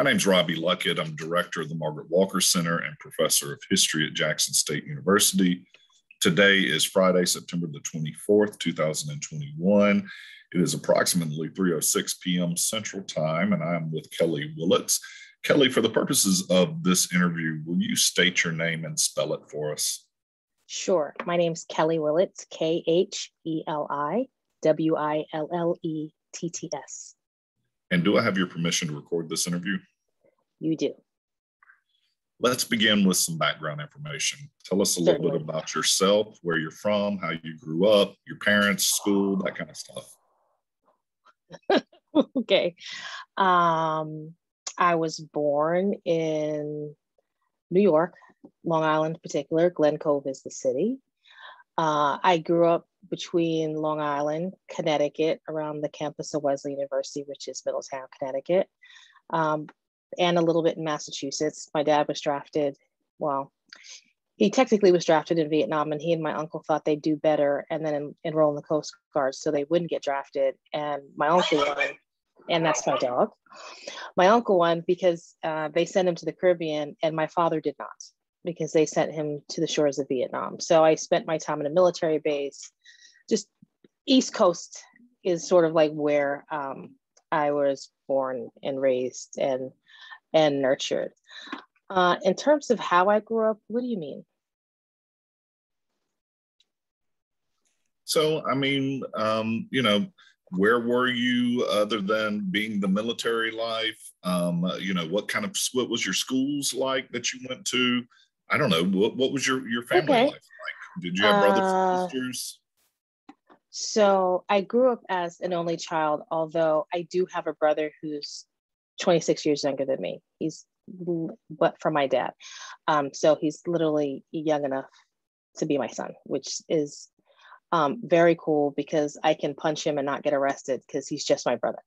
My name's Robbie Luckett. I'm director of the Margaret Walker Center and professor of history at Jackson State University. Today is Friday, September the 24th, 2021. It is approximately 3:06 p.m. Central Time, and I'm with Kheli Willetts. Kheli, for the purposes of this interview, will you state your name and spell it for us? Sure. My name's Kheli Willetts, Kheli Willetts. And do I have your permission to record this interview? You do. Let's begin with some background information. Tell us a little bit about yourself, where you're from, how you grew up, your parents, school, that kind of stuff. Okay. I was born in New York, Long Island in particular. Glen Cove is the city. I grew up between Long Island, Connecticut, around the campus of Wellesley University, which is Middletown, Connecticut, and a little bit in Massachusetts. My dad was drafted, well, he technically was drafted in Vietnam, and he and my uncle thought they'd do better and then enroll in the Coast Guard so they wouldn't get drafted. And my uncle won, and that's my dog. My uncle won because they sent him to the Caribbean, and my father did not, because they sent him to the shores of Vietnam. So I spent my time in a military base. Just East Coast is sort of like where I was born and raised and nurtured. In terms of how I grew up, what do you mean? So, I mean, where were you other than being the military life? What was your schools like that you went to? I don't know. What was your family life like? Did you have brothers and sisters? So I grew up as an only child, although I do have a brother who's 26 years younger than me. But from my dad. So he's literally young enough to be my son, which is very cool because I can punch him and not get arrested because he's just my brother.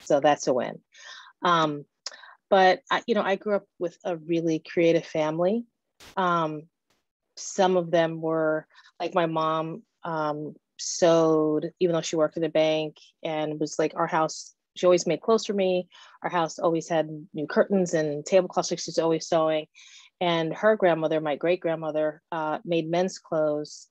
So that's a win. But I grew up with a really creative family. Some of them were like my mom sewed, even though she worked at a bank, and was like our house. She always made clothes for me. Our house always had new curtains and tablecloths. She's always sewing. And her grandmother, my great grandmother, made men's clothes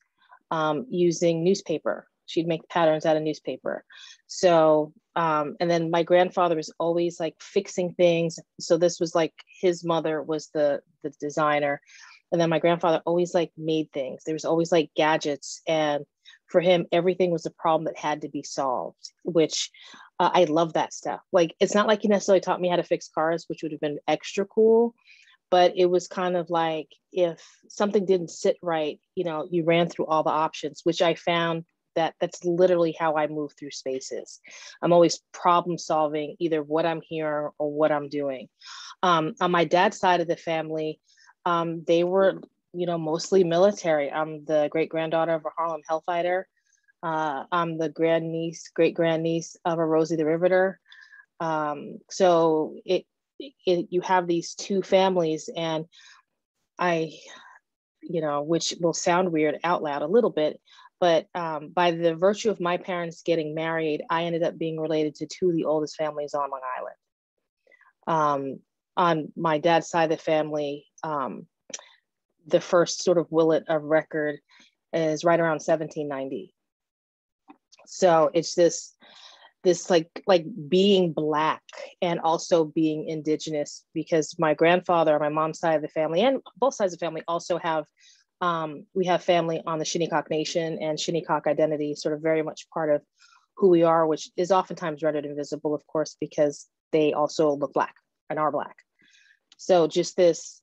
using newspaper. She'd make patterns out of newspaper. So, and then my grandfather was always like fixing things. So this was like his mother was the designer. And then my grandfather always like made things. There was always like gadgets. And for him, everything was a problem that had to be solved, which I love that stuff. Like, it's not like he necessarily taught me how to fix cars, which would have been extra cool. But it was kind of like if something didn't sit right, you ran through all the options, which I found that's literally how I move through spaces. I'm always problem solving either what I'm hearing or what I'm doing. On my dad's side of the family, they were, mostly military. I'm the great granddaughter of a Harlem Hellfighter. I'm the great grandniece of a Rosie the Riveter. So you have these two families, and which will sound weird out loud a little bit, but by the virtue of my parents getting married, I ended up being related to two of the oldest families on Long Island. On my dad's side of the family, the first sort of Willett of record is right around 1790. So it's this like being Black and also being Indigenous, because my grandfather on my mom's side of the family and both sides of the family also have, we have family on the Shinnecock Nation, and Shinnecock identity is sort of very much part of who we are, which is oftentimes rendered invisible, of course, because they also look Black and are Black. So just this,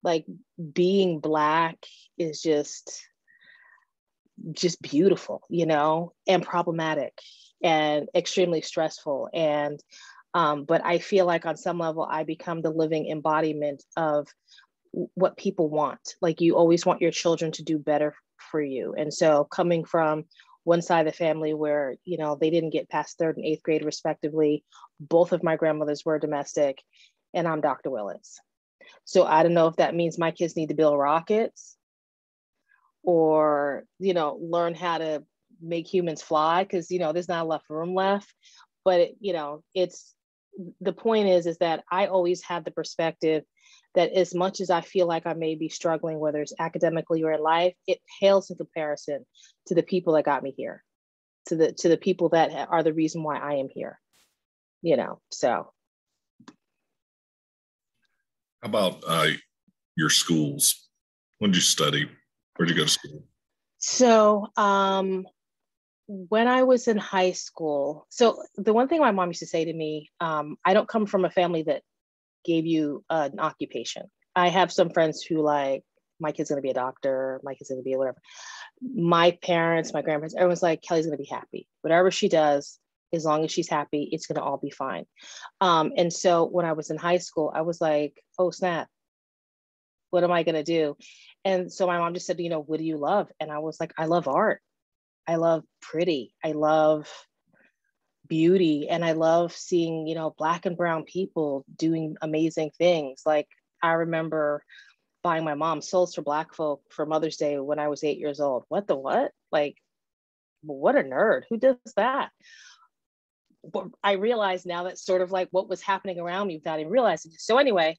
like, being Black is just beautiful, and problematic and extremely stressful. And but I feel like on some level I become the living embodiment of what people want. Like, you always want your children to do better for you. And so coming from one side of the family where, they didn't get past 3rd and 8th grade respectively, both of my grandmothers were domestic, and I'm Dr. Willetts. So I don't know if that means my kids need to build rockets or, learn how to make humans fly, because, there's not enough room left. But, it's the point is that I always had the perspective that as much as I feel like I may be struggling, whether it's academically or in life, it pales in comparison to the people that got me here, to the people that are the reason why I am here, so. How about your schools? When did you study? Where'd you go to school? So when I was in high school, so the one thing my mom used to say to me, I don't come from a family that gave you an occupation. I have some friends who like, my kid's going to be a doctor, my kid's going to be whatever. My parents, my grandparents, everyone's like, Kelly's going to be happy. Whatever she does, as long as she's happy, it's going to all be fine. And so when I was in high school, I was like, oh, snap. What am I going to do? And so my mom just said, what do you love? And I was like, I love art. I love pretty. I love beauty. And I love seeing, Black and brown people doing amazing things. Like I remember buying my mom Souls for Black Folk for Mother's Day when I was 8 years old. What the what? Like, what a nerd. Who does that? But I realize now that's sort of like what was happening around me without even realizing it. So anyway,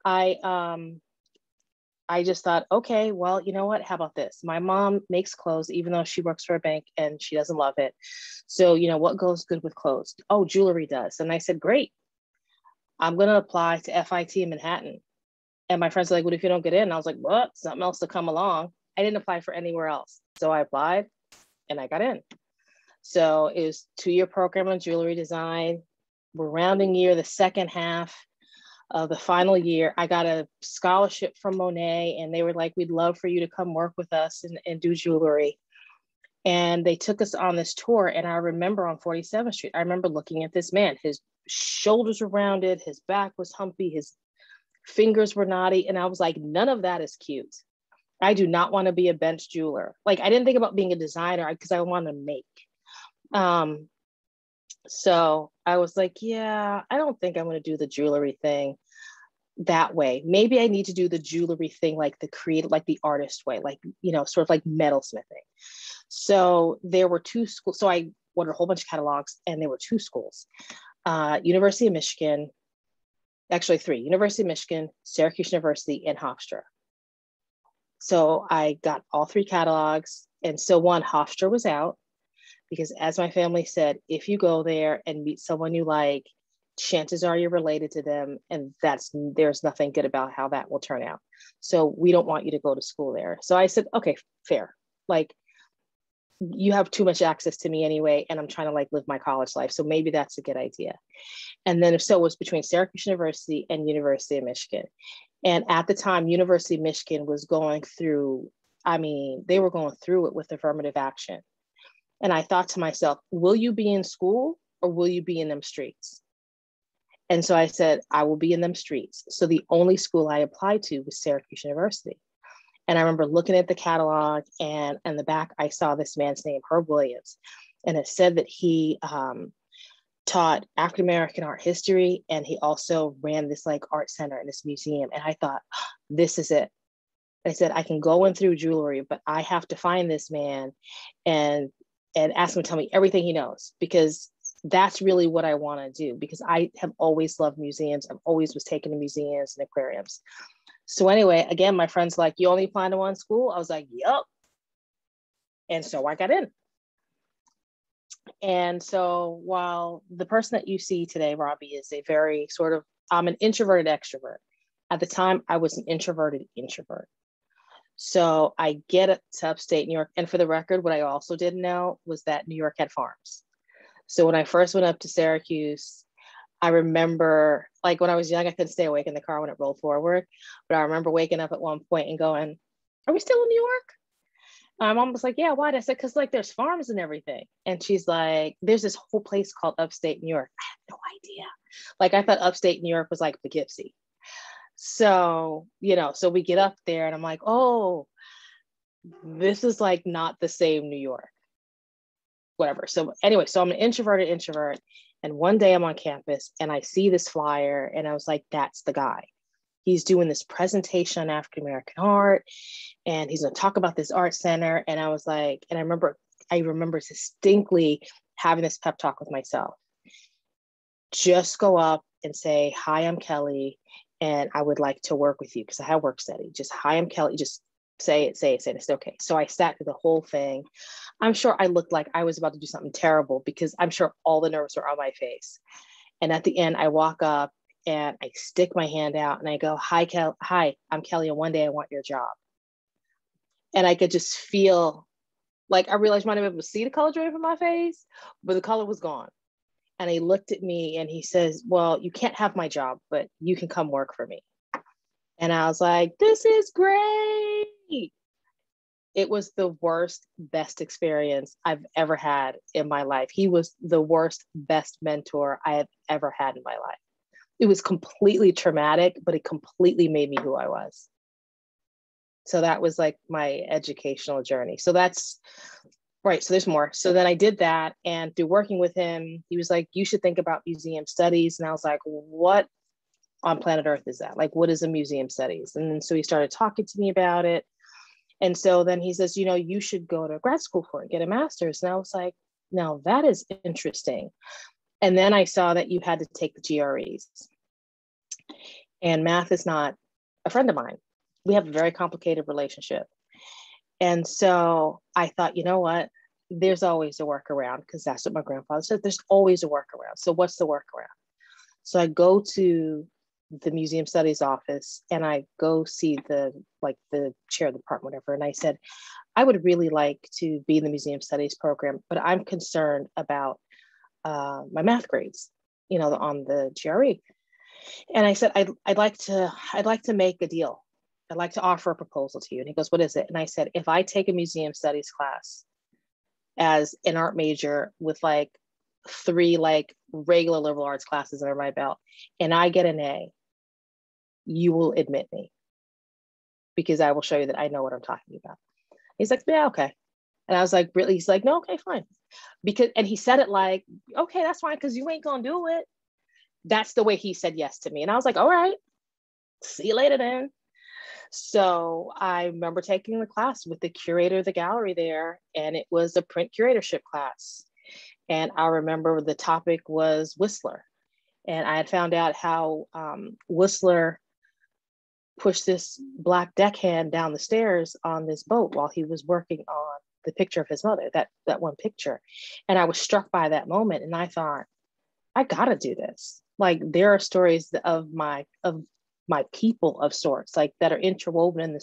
I just thought, okay, well, you know what? How about this? My mom makes clothes, even though she works for a bank and she doesn't love it. So, what goes good with clothes? Oh, jewelry does. And I said, great. I'm going to apply to FIT in Manhattan. And my friends were like, what if you don't get in? And I was like, what? Something else to come along. I didn't apply for anywhere else. So I applied and I got in. So it was a 2-year program on jewelry design. We're rounding year, the second half of the final year, I got a scholarship from Monet, and they were like, we'd love for you to come work with us and do jewelry. And they took us on this tour. And I remember on 47th Street, I remember looking at this man, his shoulders were rounded, his back was humpy, his fingers were knotty. And I was like, none of that is cute. I do not want to be a bench jeweler. Like I didn't think about being a designer because I want to make. So I was like, yeah, I don't think I'm going to do the jewelry thing that way. Maybe I need to do the jewelry thing, like the creative, like the artist way, like, sort of like metalsmithing. So there were 2 schools. So I ordered a whole bunch of catalogs and there were 2 schools, University of Michigan, actually 3, University of Michigan, Syracuse University, and Hofstra. So I got all 3 catalogs. And so one, Hofstra was out. Because as my family said, if you go there and meet someone you like, chances are you're related to them. And there's nothing good about how that will turn out. So we don't want you to go to school there. So I said, okay, fair. Like you have too much access to me anyway. And I'm trying to like live my college life. So maybe that's a good idea. And then if so, it was between Syracuse University and University of Michigan. And at the time, University of Michigan was going through, they were going through it with affirmative action. And I thought to myself, will you be in school or will you be in them streets? And so I said, I will be in them streets. So the only school I applied to was Syracuse University. And I remember looking at the catalog and in the back, I saw this man's name, Herb Williams. And it said that he taught African-American art history. And he also ran this like art center in this museum. And I thought, oh, this is it. I said, I can go in through jewelry, but I have to find this man and ask him to tell me everything he knows, because that's really what I want to do, because I have always loved museums. I've always was taken to museums and aquariums. So anyway, again, my friend's like, you only apply to one school? I was like, yep. And so I got in. And so while the person that you see today, Robbie, is a very sort of, I'm an introverted extrovert. At the time, I was an introverted introvert. So I get up to upstate New York. And for the record, what I also didn't know was that New York had farms. So when I first went up to Syracuse, I remember, like when I was young, I couldn't stay awake in the car when it rolled forward. But I remember waking up at one point and going, are we still in New York? My mom was like, yeah, why? I said, because like there's farms and everything. And she's like, there's this whole place called upstate New York. I had no idea. Like I thought upstate New York was like Poughkeepsie. So, so we get up there and I'm like, oh, this is like not the same New York, whatever. So anyway, so I'm an introverted introvert. And one day I'm on campus and I see this flyer and I was like, that's the guy. He's doing this presentation on African-American art and he's going to talk about this art center. And I was like, and I remember distinctly having this pep talk with myself. just go up and say, hi, I'm Kheli, and I would like to work with you, because I have work study. Just, hi, I'm Kheli. Just say it. It's okay. So I sat through the whole thing. I'm sure I looked like I was about to do something terrible, because I'm sure all the nerves were on my face. And at the end, I walk up and I stick my hand out and I go, hi, I'm Kheli, and one day I want your job. And I could just feel, like, I realized I might not be able to see the color drain from my face, but the color was gone. And he looked at me and he says, well, you can't have my job, but you can come work for me. And I was like, this is great. It was the worst, best experience I've ever had in my life. He was the worst, best mentor I have ever had in my life. It was completely traumatic, but it completely made me who I was. So that was like my educational journey. So that's right. So there's more. So then I did that, and through working with him, he was like, you should think about museum studies. And I was like, what on planet Earth is that? Like, what is a museum studies? And then so he started talking to me about it. And so then he says, you should go to grad school for it, get a master's. And I was like, now that is interesting. And then I saw that you had to take the GREs. And math is not a friend of mine. We have a very complicated relationship. And so I thought, you know what? There's always a workaround, because that's what my grandfather said. There's always a workaround. So what's the workaround? So I go to the museum studies office and I go see the chair of the department, whatever. And I said, I would really like to be in the museum studies program, but I'm concerned about my math grades, on the GRE. And I said, I'd like to make a deal. I'd like to offer a proposal to you. And he goes, what is it? And I said, if I take a museum studies class as an art major with like 3 like regular liberal arts classes under my belt, and I get an A, you will admit me, because I will show you that I know what I'm talking about. He's like, yeah, okay. And I was like, really? He's like, no, okay, fine. And he said it like, okay, that's fine, because you ain't gonna do it. That's the way he said yes to me. And I was like, all right, see you later then. So I remember taking the class with the curator of the gallery there, and it was a print curatorship class. And I remember the topic was Whistler. And I had found out how Whistler pushed this black deckhand down the stairs on this boat while he was working on the picture of his mother, that one picture. And I was struck by that moment. And I thought, I gotta do this. Like, there are stories of my people of sorts, like, that are interwoven in the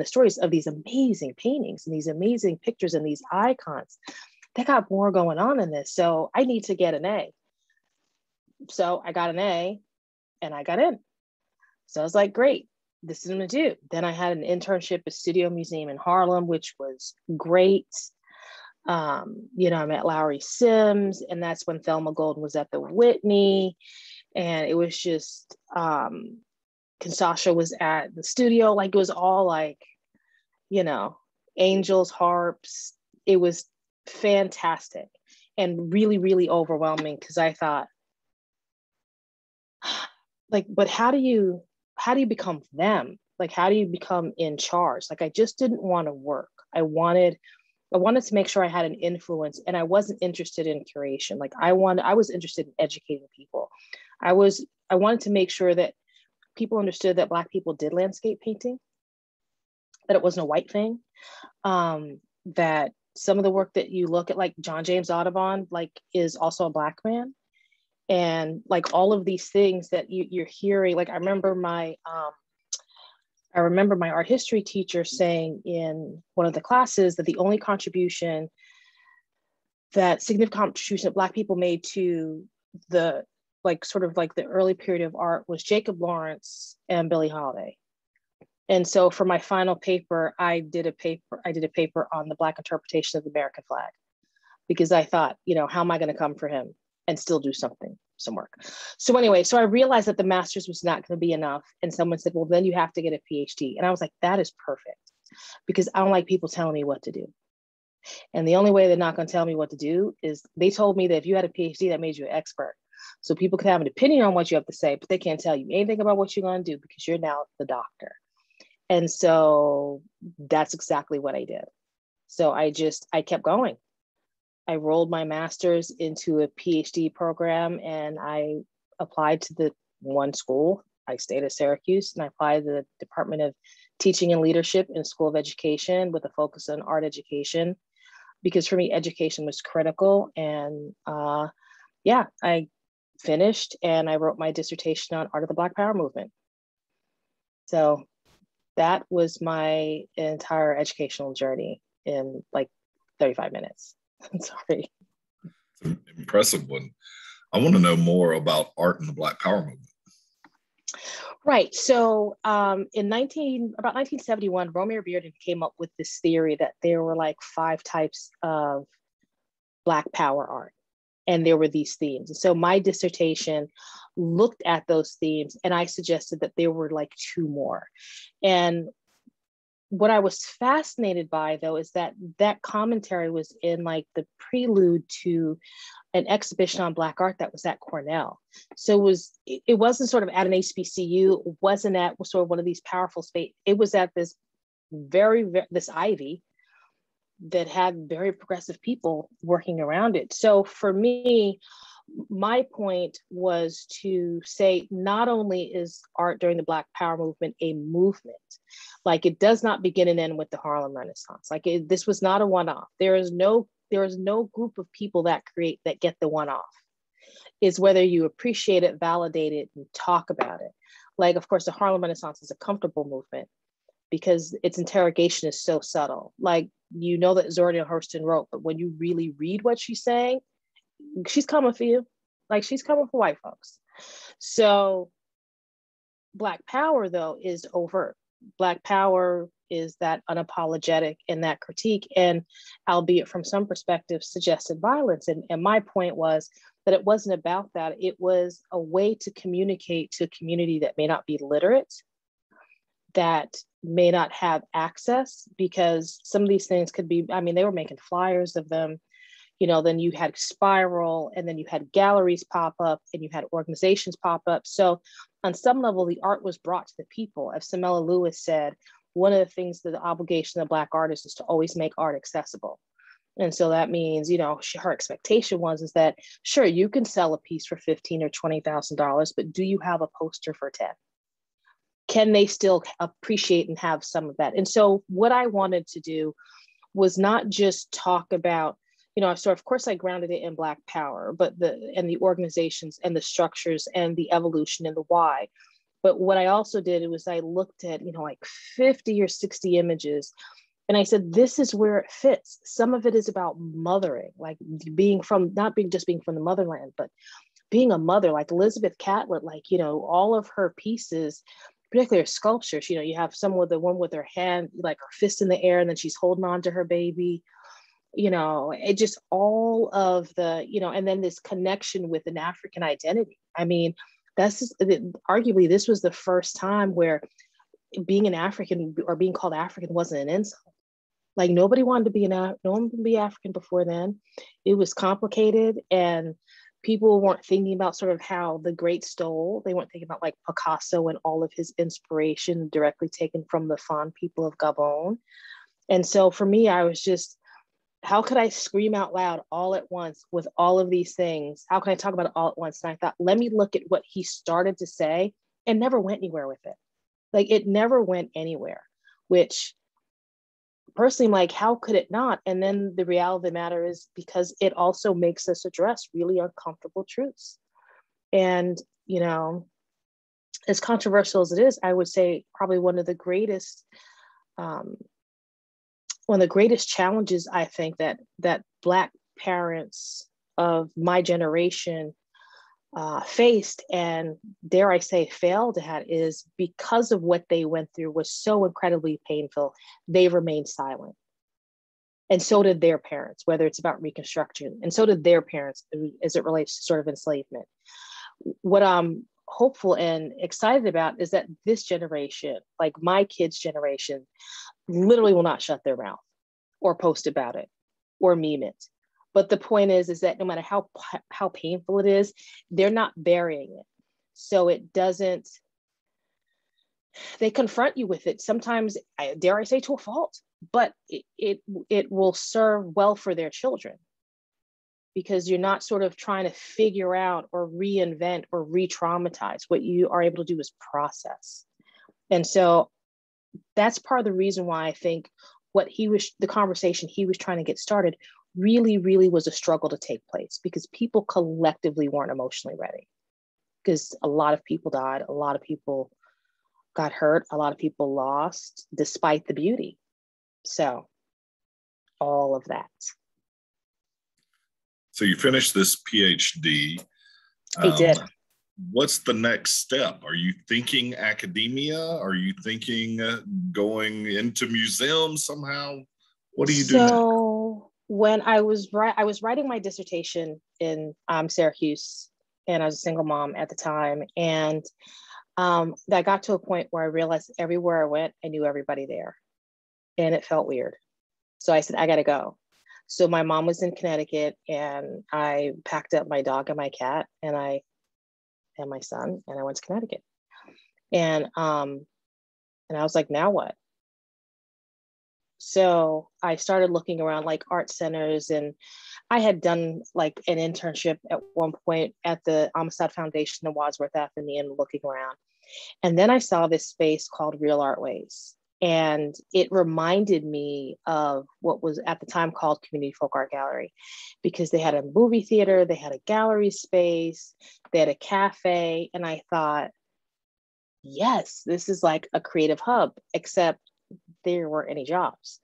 stories of these amazing paintings and these amazing pictures and these icons. They got more going on in this. So I need to get an A. So I got an A and I got in. So I was like, great, this is what I'm gonna do. Then I had an internship at Studio Museum in Harlem, which was great. I met Lowry Sims, and that's when Thelma Golden was at the Whitney. And it was just, Kinshasa was at the studio. Like, it was all like, angels, harps. It was fantastic and really, really overwhelming, because I thought, like, but how do you become them? Like, how do you become in charge? Like, I just didn't want to work. I wanted to make sure I had an influence, and I wasn't interested in curation. Like, I was interested in educating people. I wanted to make sure that people understood that Black people did landscape painting, that it wasn't a white thing, that some of the work that you look at, like John James Audubon, like, is also a Black man. And like all of these things that you're hearing, like I remember my art history teacher saying in one of the classes that the only significant contribution that Black people made to the the early period of art was Jacob Lawrence and Billie Holiday. And so for my final paper, I did a paper on the Black interpretation of the American flag, because I thought, how am I going to come for him and still do some work? So anyway, so I realized that the master's was not going to be enough. And someone said, well, then you have to get a PhD. And I was like, that is perfect, because I don't like people telling me what to do. And the only way they're not going to tell me what to do is, they told me that if you had a PhD, that made you an expert. So people can have an opinion on what you have to say, but they can't tell you anything about what you're going to do, because you're now the doctor. And so that's exactly what I did. So I kept going. I rolled my master's into a PhD program, and I applied to the one school. I stayed at Syracuse, and I applied to the Department of Teaching and Leadership in School of Education with a focus on art education, because for me, education was critical. And yeah, I finished and I wrote my dissertation on art of the Black Power movement. So that was my entire educational journey in like 35 minutes. I'm sorry. It's an impressive one. I want to know more about art and the Black Power movement. Right. So about 1971, Romare Bearden came up with this theory that there were like 5 types of Black Power art, and there were these themes. And so my dissertation looked at those themes, and I suggested that there were like 2 more. And what I was fascinated by, though, is that that commentary was in like the prelude to an exhibition on Black art that was at Cornell. So it wasn't sort of at an HBCU, it wasn't at sort of one of these powerful space. It was at this this Ivy that had very progressive people working around it. So for me, my point was to say, not only is art during the Black Power movement a movement, like it does not begin and end with the Harlem Renaissance. Like this was not a one-off. There is no group of people that get the one-off. Is whether you appreciate it, validate it, and talk about it. Like, of course, the Harlem Renaissance is a comfortable movement because its interrogation is so subtle. Like, you know that Zora Neale Hurston wrote, but when you really read what she's saying, she's coming for you. Like, she's coming for white folks. So Black Power, though, is overt. Black Power is that unapologetic in that critique, and albeit from some perspectives, suggested violence. And my point was that it wasn't about that. It was a way to communicate to a community that may not be literate, that may not have access, because some of these things could be, I mean, they were making flyers of them. You know, then you had Spiral, and then you had galleries pop up, and you had organizations pop up. So on some level, the art was brought to the people. As Samela Lewis said, one of the things that the obligation of Black artists is to always make art accessible. And so that means, you know, her expectation is that, sure, you can sell a piece for $15,000 or $20,000, but do you have a poster for 10? Can they still appreciate and have some of that? And so what I wanted to do was not just talk about, you know, so of course I grounded it in Black Power, but the organizations and the structures and the evolution and the why. But what I also did was I looked at, you know, like 50 or 60 images, and I said, this is where it fits. Some of it is about mothering, like not being from the motherland, but being a mother, like Elizabeth Catlett, like, you know, all of her pieces, particularly her sculptures, you know, you have the one with her hand, like her fist in the air, and then she's holding on to her baby. You know, it just all of the, you know, and then this connection with an African identity. I mean, arguably, this was the first time where being an African or being called African wasn't an insult. Like, nobody wanted to be African before then. It was complicated, and people weren't thinking about sort of how the great stole. They weren't thinking about like Picasso and all of his inspiration directly taken from the Fon people of Gabon. And so for me, I was just, how could I scream out loud all at once with all of these things? How can I talk about it all at once? And I thought, let me look at what he started to say and never went anywhere with it. Like, it never went anywhere, which personally, I'm like, how could it not? And then the reality of the matter is, because it also makes us address really uncomfortable truths. And, you know, as controversial as it is, I would say probably one of the greatest challenges I think that Black parents of my generation faced, and dare I say failed at, is because of what they went through was so incredibly painful, they remained silent. And so did their parents, whether it's about Reconstruction, and so did their parents as it relates to sort of enslavement. What I'm hopeful and excited about is that this generation, like my kids' generation, literally will not shut their mouth or post about it or meme it. But the point is that no matter how painful it is, they're not burying it. So it doesn't, they confront you with it. Sometimes, dare I say, to a fault, but it will serve well for their children. because you're not sort of trying to figure out or reinvent or re-traumatize. What you are able to do is process. And so that's part of the reason why I think the conversation he was trying to get started really, really was a struggle to take place, because people collectively weren't emotionally ready, because a lot of people died, a lot of people got hurt, a lot of people lost despite the beauty. So all of that. So you finished this PhD. I did. What's the next step? Are you thinking academia? Are you thinking going into museums somehow? What do you do next? So when I was writing my dissertation in Syracuse, and I was a single mom at the time, and I got to a point where I realized everywhere I went, I knew everybody there, and it felt weird. So I said, I got to go. So my mom was in Connecticut, and I packed up my dog and my cat and my son, and I went to Connecticut. And I was like, now what? So I started looking around like art centers, and I had done like an internship at one point at the Amistad Foundation in Wadsworth Atheneum, looking around. And then I saw this space called Real Artways. And it reminded me of what was at the time called Community Folk Art Gallery, because they had a movie theater, they had a gallery space, they had a cafe. And I thought, yes, this is like a creative hub, except there weren't any jobs.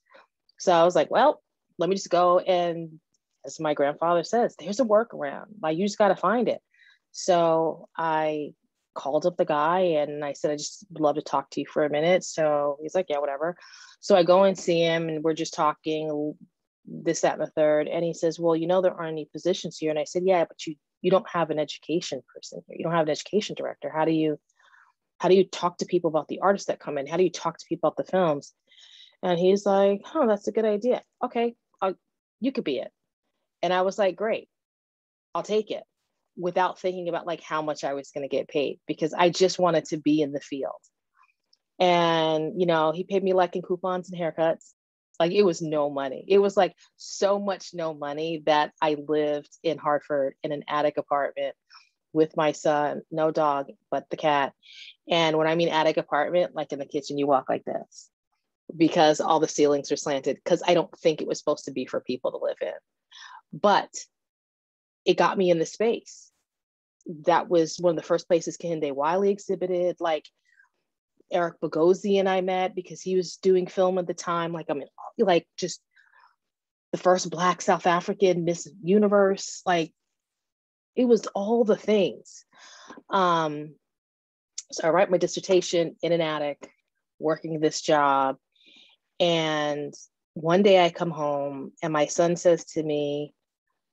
So I was like, well, let me just go, and as my grandfather says, there's a workaround. Like, you just got to find it. So I called up the guy and I said, I just would love to talk to you for a minute. So he's like, yeah, whatever. So I go and see him, and we're just talking this, that, and the third. And he says, well, there aren't any positions here. And I said, yeah, but you don't have an education person here. You don't have an education director. How do you talk to people about the artists that come in? How do you talk to people about the films? And he's like, oh, that's a good idea. Okay, you could be it. And I was like, great, I'll take it, without thinking about like how much I was going to get paid, because I just wanted to be in the field. And, he paid me like in coupons and haircuts. Like, it was no money. It was like so much no money that I lived in Hartford in an attic apartment with my son, no dog, but the cat. And when I mean attic apartment, like in the kitchen, you walk like this, because all the ceilings are slanted, because I don't think it was supposed to be for people to live in. But it got me in the space. That was one of the first places Kehinde Wiley exhibited. Like, Eric Bogosian and I met because he was doing film at the time. Like, just the first Black South African Miss Universe. Like, it was all the things. So I write my dissertation in an attic, working this job. And one day I come home and my son says to me,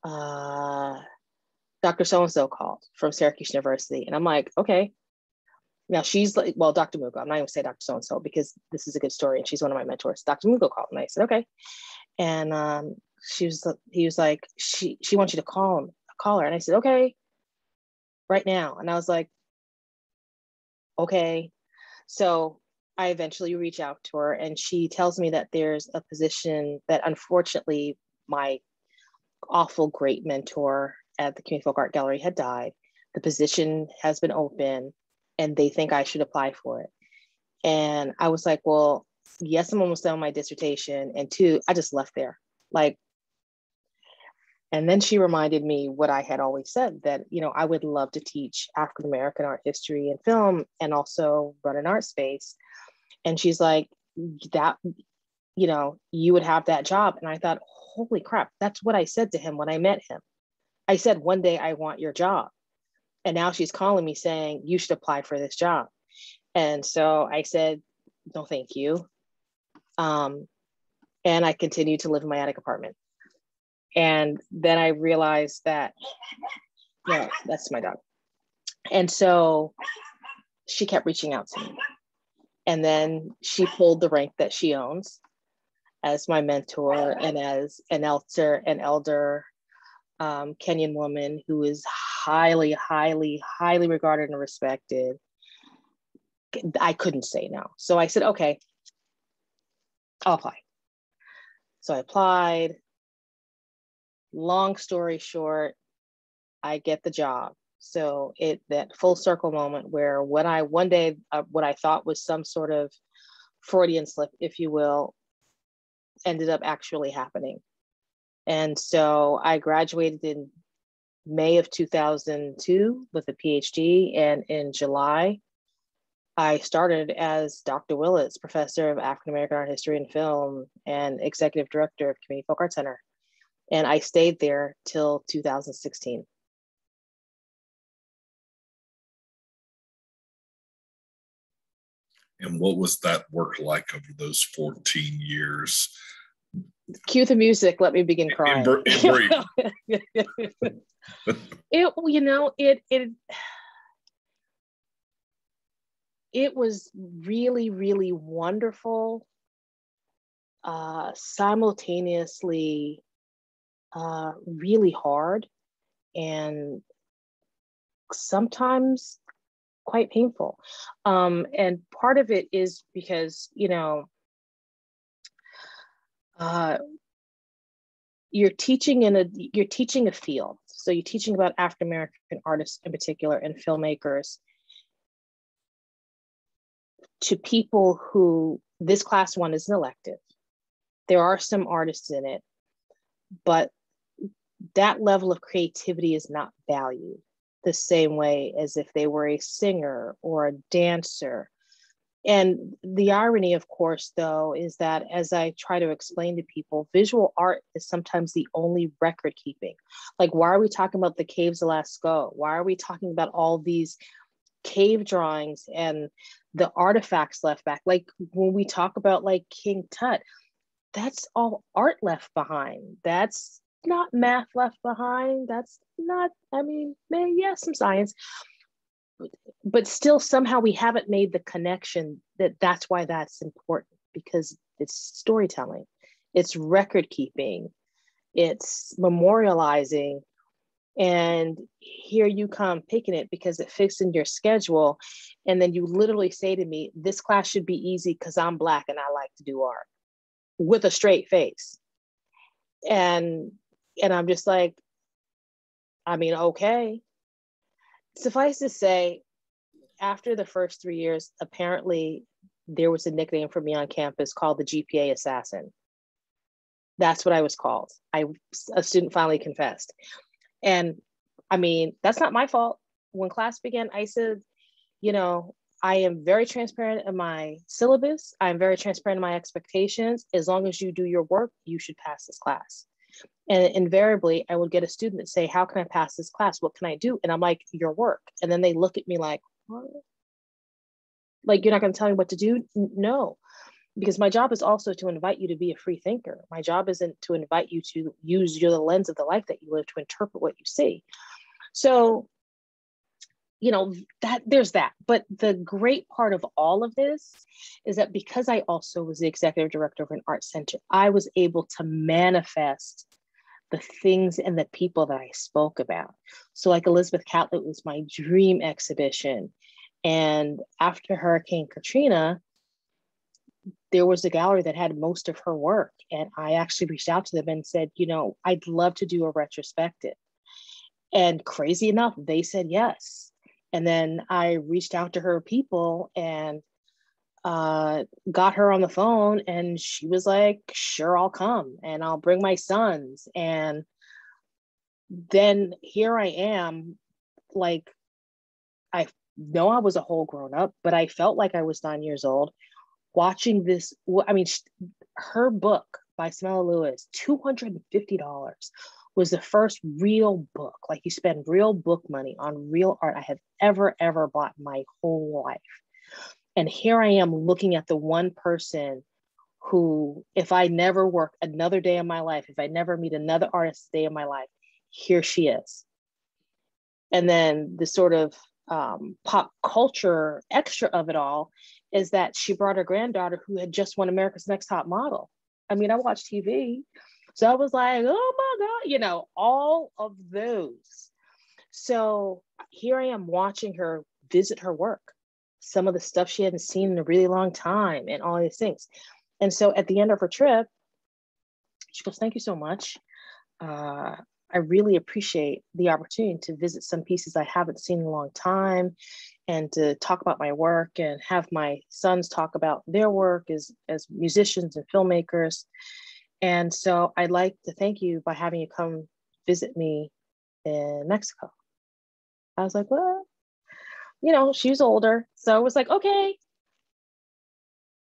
Dr. So-and-so called from Syracuse University. And I'm like, okay. Now she's like, well, Dr. Mugo, I'm not even gonna say Dr. So-and-so because this is a good story and she's one of my mentors. Dr. Mugo called and I said, okay. And he was like, she wants you to call her. And I said, okay, right now. And I was like, okay. So I eventually reach out to her and she tells me that there's a position that unfortunately my awful great mentor at the Community Folk Art Gallery had died. The position has been open and they think I should apply for it. And I was like, well, yes, I'm almost done with my dissertation. And two, I just left there. Like, and then she reminded me what I had always said, that, I would love to teach African-American art history and film and also run an art space. And she's like, that, you would have that job. And I thought, holy crap, that's what I said to him when I met him. I said, one day I want your job. And now she's calling me saying, you should apply for this job. And so I said, no, thank you. And I continued to live in my attic apartment. And then I realized that, that's my dog. And so she kept reaching out to me. And then she pulled the rank that she owns as my mentor and as an elder Kenyan woman who is highly, highly, highly regarded and respected. I couldn't say no. So I said, okay, I'll apply. So I applied. long story short, I get the job. So that full circle moment where when I one day what I thought was some sort of Freudian slip, if you will, ended up actually happening. And so I graduated in May of 2002 with a PhD, and in July I started as Dr. Willetts, Professor of African American Art History and Film and Executive Director of Community Folk Art Center. And I stayed there till 2016. And what was that work like over those 14 years? Cue the music. Let me begin crying. It was really, really wonderful. Simultaneously, really hard, and sometimes quite painful. And part of it is because, you're teaching a field. So you're teaching about African American artists in particular and filmmakers to people who, this class 1 is an elective. There are some artists in it, but that level of creativity is not valued the same way as if they were a singer or a dancer. And the irony, of course, though, is that as I try to explain to people, visual art is sometimes the only record keeping. Like, why are we talking about the caves of Lascaux? Why are we talking about all these cave drawings and the artifacts left back? Like, when we talk about like King Tut, that's all art left behind. That's not math left behind. That's not, some science. But still, somehow we haven't made the connection that's why that's important, because it's storytelling, it's record keeping, it's memorializing. And here you come picking it because it fits in your schedule. And then you literally say to me, this class should be easy because I'm Black and I like to do art, with a straight face. And I'm just like, okay. Suffice to say, after the first 3 years, apparently there was a nickname for me on campus called the GPA assassin. That's what I was called. A student finally confessed. And that's not my fault. When class began, I said, I am very transparent in my syllabus. I'm very transparent in my expectations. As long as you do your work, you should pass this class. And invariably, I would get a student that say, how can I pass this class? What can I do? And I'm like, your work. And then they look at me like, what? Like, you're not going to tell me what to do? No, because my job is also to invite you to be a free thinker. My job isn't to invite you to use the lens of the life that you live to interpret what you see. So, that there's that. But the great part of all of this is that because I also was the executive director of an art center, I was able to manifest the things and the people that I spoke about. So like Elizabeth Catlett was my dream exhibition. And after Hurricane Katrina, there was a gallery that had most of her work. And I actually reached out to them and said, I'd love to do a retrospective. And crazy enough, they said yes. And then I reached out to her people and got her on the phone, and she was like, sure, I'll come and I'll bring my sons. And then here I am, like, I know I was a whole grown up, but I felt like I was 9 years old watching this. Her book by Smela Lewis, $250, was the first real book. Like, you spend real book money on real art I have ever bought my whole life. And here I am looking at the one person who, if I never work another day in my life, if I never meet another artist day in my life, here she is. And then the sort of pop culture extra of it all is that she brought her granddaughter who had just won America's Next Top Model. I watch TV. So I was like, oh my God, all of those. So here I am watching her visit her work, some of the stuff she hadn't seen in a really long time and all these things. And so at the end of her trip, she goes, thank you so much. I really appreciate the opportunity to visit some pieces I haven't seen in a long time, and to talk about my work and have my sons talk about their work as musicians and filmmakers. And so I'd like to thank you by having you come visit me in Mexico. I was like, well, she was older. So I was like, okay,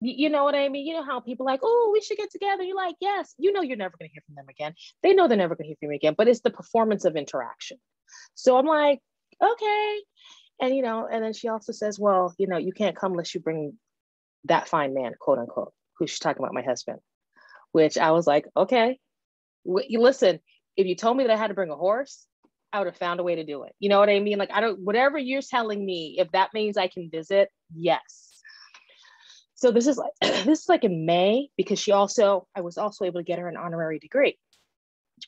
you know what I mean? You know how people like, oh, we should get together. You're like, yes, you're never going to hear from them again. They know they're never going to hear from you again, but it's the performance of interaction. So I'm like, okay. And, and then she also says, well, you can't come unless you bring that fine man, quote unquote, who she's talking about, my husband, which I was like, okay, listen, if you told me that I had to bring a horse, I would have found a way to do it. You know what I mean? Like, whatever you're telling me, if that means I can visit, yes. So this is like in May, because I was also able to get her an honorary degree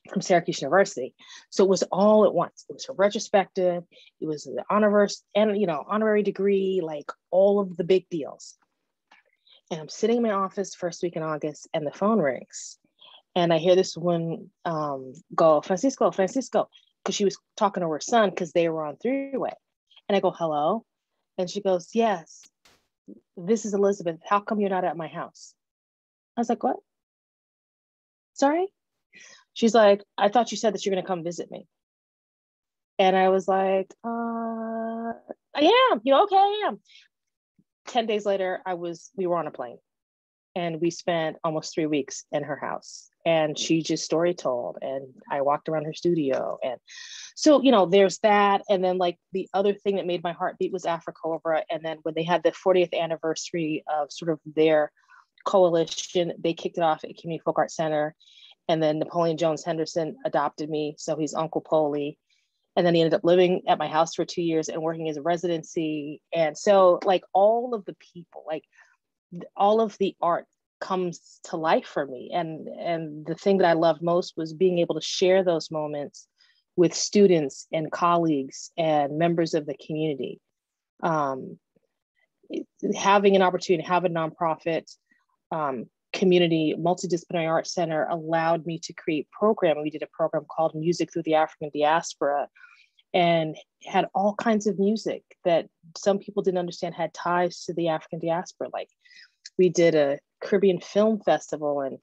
from Syracuse University. So it was all at once. It was a retrospective, it was the honorary degree, like all of the big deals. And I'm sitting in my office first week in August, and the phone rings. And I hear this woman go, Francisco, because she was talking to her son because they were on three-way. And I go, hello? And she goes, yes, this is Elizabeth. How come you're not at my house? I was like, what? Sorry? She's like, I thought you said that you're going to come visit me. And I was like, I am, okay, I am. 10 days later, we were on a plane, and we spent almost 3 weeks in her house, and she just story told, and I walked around her studio. And so, there's that. And then like the other thing that made my heart beat was Africobra. And then when they had the 40th anniversary of sort of their coalition, they kicked it off at Community Folk Art Center. And then Napoleon Jones Henderson adopted me. So he's Uncle Polly. And then he ended up living at my house for 2 years and working as a residency. And so like all of the people, like all of the art comes to life for me. And the thing that I loved most was being able to share those moments with students and colleagues and members of the community. Having an opportunity to have a nonprofit community multidisciplinary arts center allowed me to create programming. We did a program called Music Through the African Diaspora, and had all kinds of music that some people didn't understand had ties to the African diaspora. Like we did a Caribbean Film Festival, and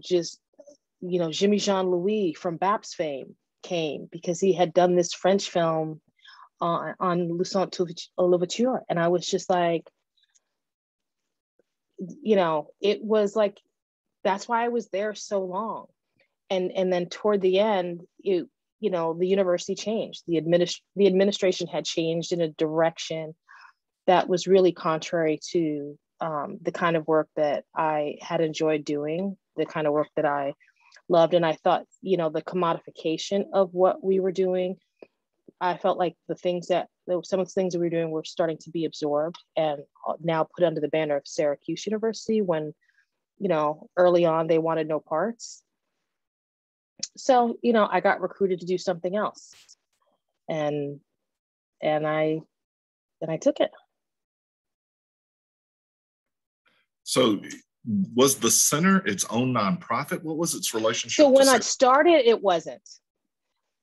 Jimmy Jean-Louis from BAP's fame came because he had done this French film on Lucent Louverture. And I was just like, it was like, that's why I was there so long. And then toward the end, the university changed. The administration had changed in a direction that was really contrary to the kind of work that I had enjoyed doing, the kind of work that I loved. And I thought, the commodification of what we were doing, I felt like some of the things that we were doing were starting to be absorbed and now put under the banner of Syracuse University, when, early on they wanted no parts. So, I got recruited to do something else, and I took it. So was the center its own nonprofit? What was its relationship? So when I started, it wasn't.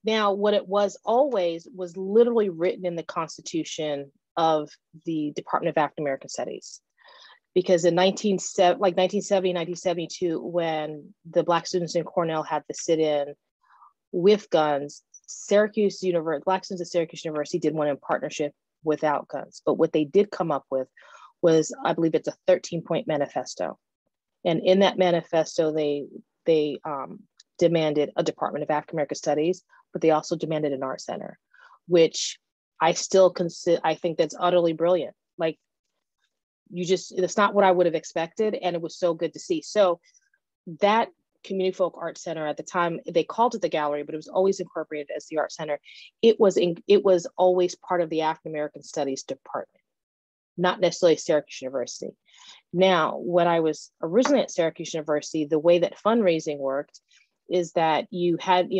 Now, what it was always was literally written in the Constitution of the Department of African American Studies. Because in 1970, 1972, when the Black students in Cornell had the sit-in with guns, Black students at Syracuse University did one in partnership without guns. But what they did come up with was, I believe it's a 13-point manifesto. And in that manifesto, they demanded a Department of African American Studies, but they also demanded an art center, which I still consider, I think that's utterly brilliant. Like, it's not what I would have expected. And it was so good to see. So that Community Folk Art Center, at the time, they called it the gallery, but it was always incorporated as the art center. It was always part of the African American Studies department, not necessarily Syracuse University. Now, when I was originally at Syracuse University, the way that fundraising worked is that you had,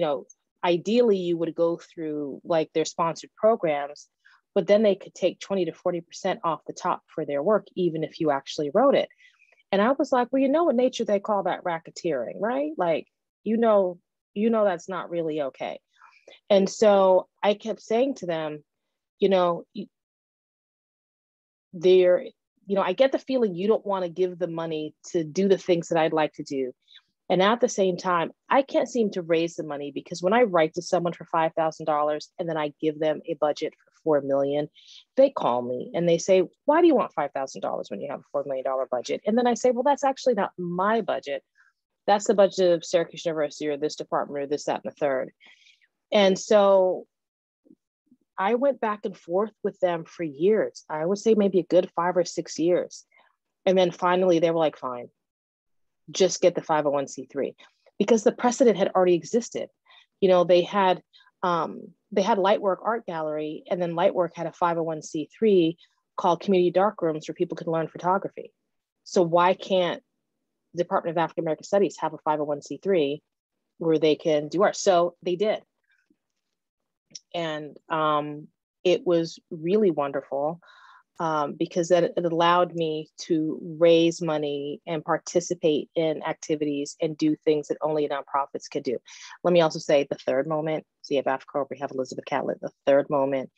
ideally you would go through like their sponsored programs, but then they could take 20 to 40% off the top for their work, even if you actually wrote it. And I was like, well, in nature, they call that racketeering, right? Like, you know, that's not really okay. And so I kept saying to them, you know, they're, you know, I get the feeling you don't want to give the money to do the things that I'd like to do. And at the same time, I can't seem to raise the money, because when I write to someone for $5,000 and then I give them a budget for $4 million, they call me and they say, why do you want $5,000 when you have a $4 million budget? And then I say, well, that's actually not my budget. That's the budget of Syracuse University or this department or this, that, and the third. And so I went back and forth with them for years. I would say maybe a good 5 or 6 years. And then finally they were like, fine, just get the 501c3, because the precedent had already existed. You know, they had Lightwork Art Gallery, and then Lightwork had a 501c3 called Community Darkrooms where people could learn photography. So why can't the Department of African American Studies have a 501c3 where they can do art? So they did. And it was really wonderful. Because it allowed me to raise money and participate in activities and do things that only nonprofits could do. Let me also say the third moment, so you have AFRICORP, we have Elizabeth Catlett. The third moment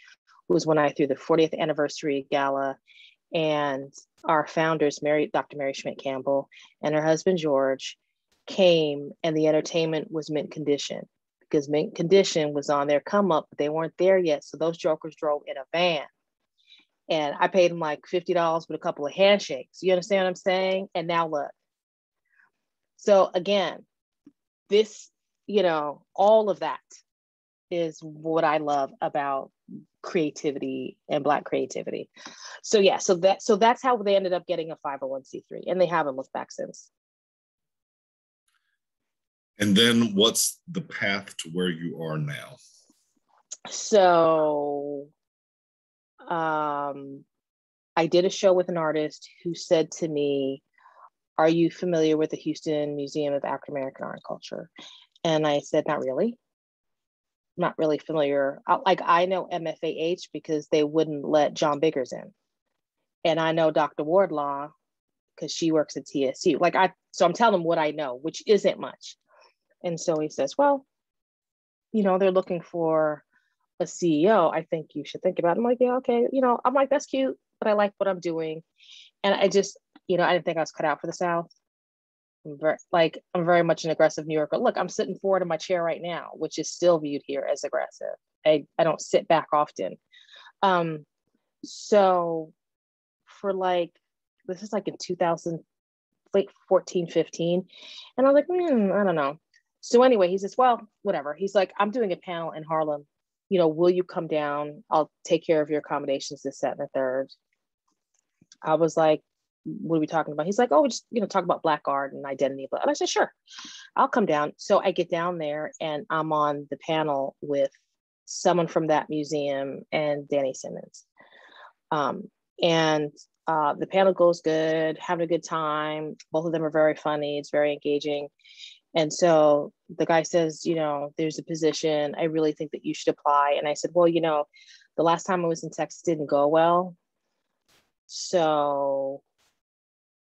was when I threw the 40th anniversary gala, and our founders, Dr. Mary Schmidt Campbell and her husband, George, came, and the entertainment was mint condition, because mint condition was on their come up, but they weren't there yet. So those jokers drove in a van. And I paid them like $50 with a couple of handshakes. You understand what I'm saying? And now look. So again, this, you know, all of that is what I love about creativity and Black creativity. So yeah, so that's how they ended up getting a 501c3, and they haven't looked back since. And then what's the path to where you are now? So I did a show with an artist who said to me, are you familiar with the Houston Museum of African American Art and Culture? And I said, not really. Not really familiar. I know MFAH because they wouldn't let John Biggers in. And I know Dr. Wardlaw because she works at TSU. So I'm telling him what I know, which isn't much. And so he says, well, you know, they're looking for a CEO. I think you should think about it. I'm like, yeah, okay. You know, I'm like, that's cute, but I like what I'm doing. And I just, you know, I didn't think I was cut out for the South. I'm very much an aggressive New Yorker. Look, I'm sitting forward in my chair right now, which is still viewed here as aggressive. I don't sit back often. So for this is like in 2014, 15. And I was like, I don't know. So anyway, he says, well, whatever. He's like, I'm doing a panel in Harlem. You know, will you come down? I'll take care of your accommodations, this, that, and the third. I was like, what are we talking about? He's like, oh, just, you know, talk about Black art and identity. And I said, sure, I'll come down. So I get down there and I'm on the panel with someone from that museum and Danny Simmons. And the panel goes good, having a good time. Both of them are very funny. It's very engaging. And so the guy says, you know, there's a position. I really think that you should apply. And I said, well, you know, the last time I was in Texas didn't go well. So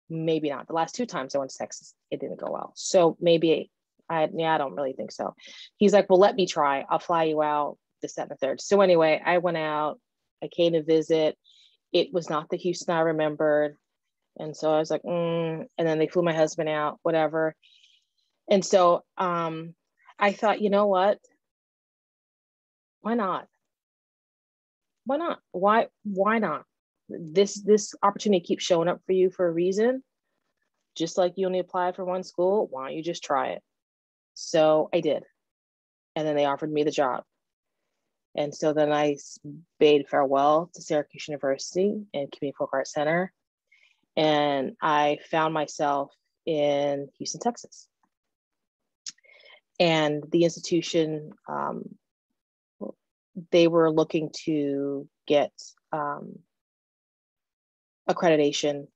maybe not. The last 2 times I went to Texas, it didn't go well. So maybe I don't really think so. He's like, well, let me try. I'll fly you out, this, that, and the third. So anyway, I went out. I came to visit. It was not the Houston I remembered. And so I was like, And then they flew my husband out, whatever. And so I thought, you know what? Why not? Why not? Why not? This opportunity keeps showing up for you for a reason. Just like you only applied for one school, why don't you just try it? So I did. And then they offered me the job. And so then I bade farewell to Syracuse University and Community Folk Art Center. And I found myself in Houston, Texas. And the institution, they were looking to get accreditation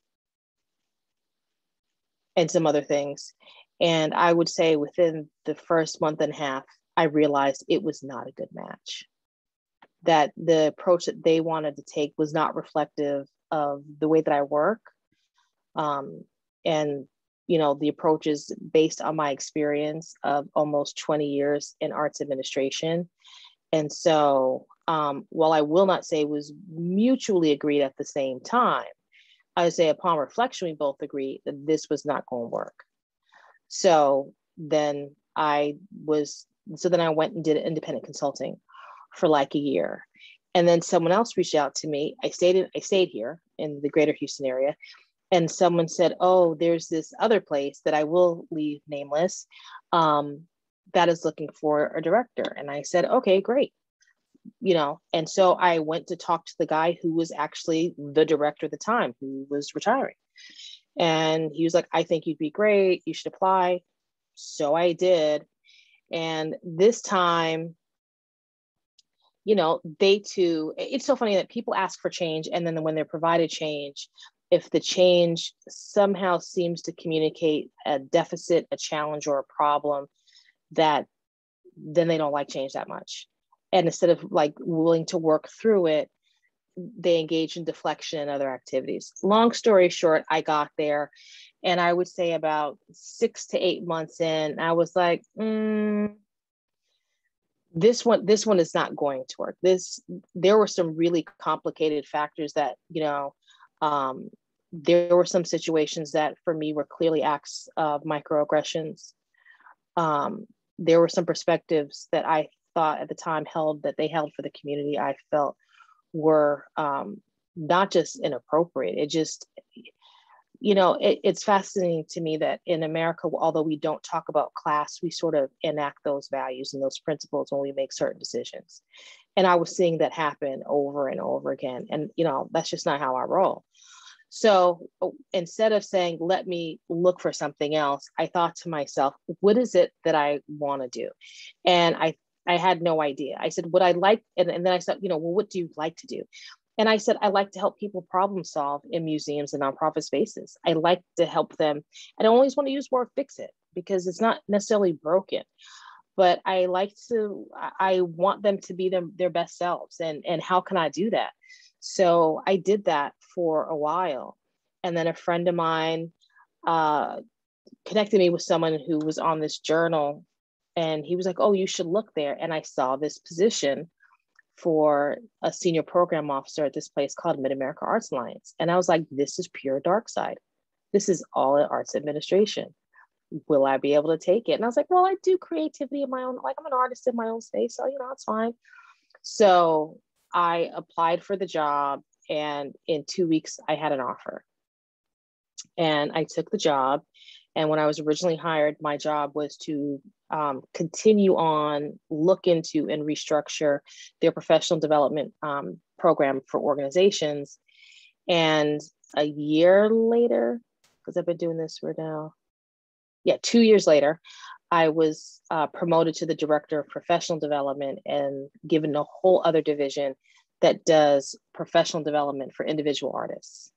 and some other things. And I would say within the first month and a half, I realized it was not a good match. That the approach that they wanted to take was not reflective of the way that I work. And the approach is based on my experience of almost 20 years in arts administration. And so while I will not say it was mutually agreed at the same time, I would say upon reflection, we both agreed that this was not going to work. So then I went and did independent consulting for like a year. And then someone else reached out to me. I stayed here in the greater Houston area. And someone said, oh, there's this other place that I will leave nameless that is looking for a director. And I said, okay, great. And so I went to talk to the guy who was actually the director at the time, who was retiring. And he was like, I think you'd be great. You should apply. So I did. And this time, they too, it's so funny that people ask for change. And then when they're provided change, if the change somehow seems to communicate a deficit, a challenge, or a problem, that then they don't like change that much. And instead of like willing to work through it, they engage in deflection and other activities. Long story short, I got there, and I would say about 6 to 8 months in, I was like, this one is not going to work. There were some really complicated factors that, there were some situations that for me were clearly acts of microaggressions. There were some perspectives that I thought at the time that they held for the community, I felt were not just inappropriate. It just, it's fascinating to me that in America, although we don't talk about class, we sort of enact those values and those principles when we make certain decisions. And I was seeing that happen over and over again. And, that's just not how I roll. So instead of saying, let me look for something else, I thought to myself, what is it that I want to do? And I had no idea. I said, what I like, and then I said, well, what do you like to do? And I said, I like to help people problem solve in museums and nonprofit spaces. I like to help them. I don't always want to use the word fix it because it's not necessarily broken, but I want them to be their best selves. And how can I do that? So I did that for a while. And then a friend of mine connected me with someone who was on this journal. And he was like, oh, you should look there. And I saw this position for a senior program officer at this place called Mid-America Arts Alliance. And I was like, this is pure dark side. This is all in arts administration. Will I be able to take it? And I was like, well, I do creativity in my own, like I'm an artist in my own space. So, it's fine. So I applied for the job, and in 2 weeks, I had an offer. And I took the job. And when I was originally hired, my job was to continue on, look into and restructure their professional development program for organizations. And a year later, because I've been doing this for now, 2 years later, I was promoted to the director of professional development and given a whole other division that does professional development for individual artists.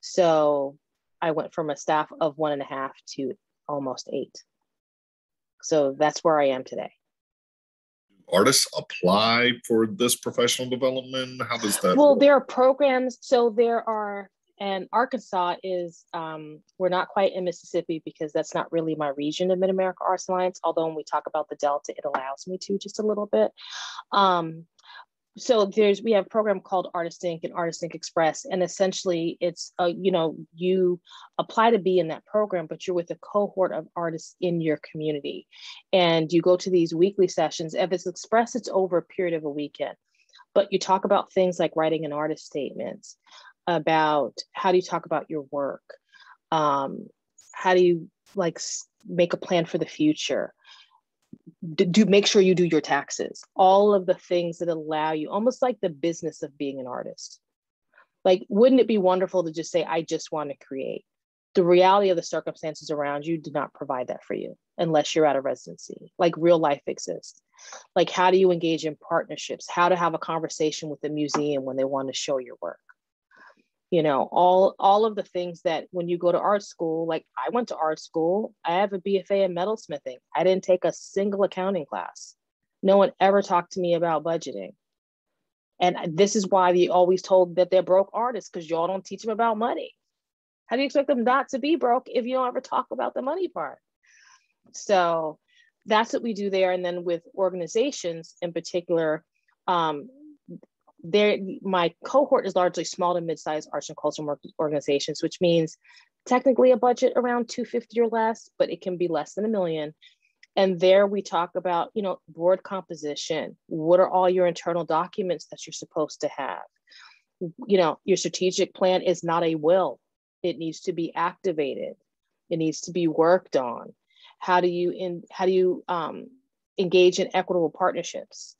So I went from a staff of 1.5 to almost 8. So that's where I am today. Artists apply for this professional development? How does that work? There are programs. So there are, and Arkansas is, we're not quite in Mississippi because that's not really my region of Mid-America Arts Alliance. Although when we talk about the Delta, it allows me to just a little bit. So we have a program called Artist Inc. and Artist Inc. Express. And essentially it's, you apply to be in that program, but you're with a cohort of artists in your community. And you go to these weekly sessions. If it's Express, it's over a period of a weekend. But you talk about things like writing an artist statement, about how do you talk about your work? How do you make a plan for the future? Make sure you do your taxes, all of the things that allow you, almost like the business of being an artist. Like, wouldn't it be wonderful to just say, I just want to create? The reality of the circumstances around you do not provide that for you unless you're out of residency. Like, real life exists. Like, how do you engage in partnerships? How to have a conversation with the museum when they want to show your work? All of the things that when you go to art school, like I went to art school, I have a BFA in metalsmithing. I didn't take a single accounting class. No one ever talked to me about budgeting. And this is why they always told that they're broke artists, because y'all don't teach them about money. How do you expect them not to be broke if you don't ever talk about the money part? So that's what we do there. And then with organizations in particular, my cohort is largely small to mid-sized arts and cultural organizations, which means technically a budget around 250 or less, but it can be less than $1 million. And there we talk about, board composition. What are all your internal documents that you're supposed to have? Your strategic plan is not a will. It needs to be activated. It needs to be worked on. How do you engage in equitable partnerships?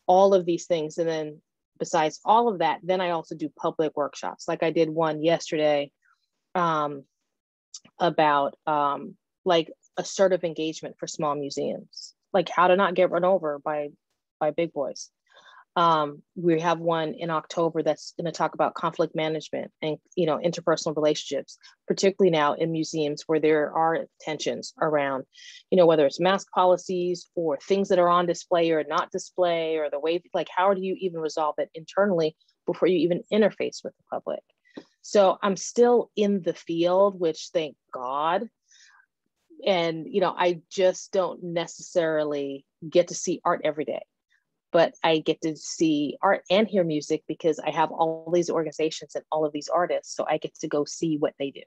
All of these things. And then besides all of that, then I also do public workshops. Like I did one yesterday about like assertive engagement for small museums, like how to not get run over by big boys. We have one in October that's going to talk about conflict management and interpersonal relationships, particularly now in museums where there are tensions around, whether it's mask policies or things that are on display or not display, or the way, like, how do you even resolve it internally before you even interface with the public? So I'm still in the field, which thank God. And I just don't necessarily get to see art every day, but I get to see art and hear music because I have all these organizations and all of these artists. So I get to go see what they do.